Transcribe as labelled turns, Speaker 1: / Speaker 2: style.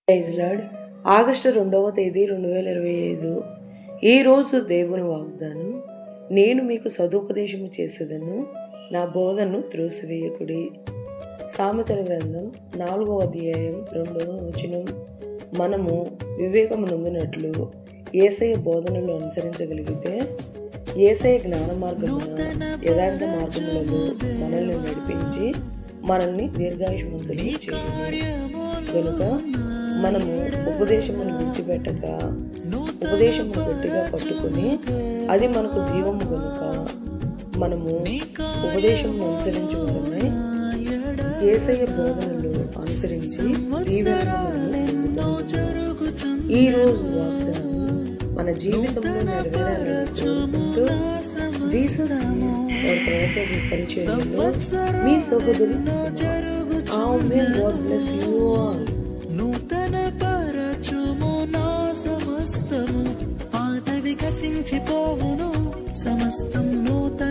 Speaker 1: Praise lord. August 2వ తేదీ 2025. ఈరోజు దేవుని వాగ్దానం, నేను మీకు సదుపదేశము చేసేదను, నా బోధను త్రోసివేయకుడి. సామెతల గ్రంథం 4వ అధ్యాయం 2వ వచనం. మనము వివేకము నొందినట్లు యేసయ్య బోధనలు అనుసరించగలిగితే, యేసయ్య జ్ఞాన మార్గమున యథార్థ మార్గములలో మనల్ని నడిపించి మనల్ని దీర్ఘాయుష్మంతులు చేయును. కనుక మనము ఉపదేశమును విడిచిపెట్టక ఉపదేశమును గట్టిగా పట్టుకుని, అది మనకు జీవము కనుక మనము ఉపదేశమును అనుసరించు వలన యేసయ్య బోధనలు అనుసరించి ఈ రోజు వాగ్దానం మన జీవితంలో నెరవేరాలని కోరుకుంటూ, జీసస్ పరిచయంలో మీ సహోదరి
Speaker 2: నూతన పరచుము నా సమస్తము, పాతవి గతించిపోవును, సమస్తం నూతన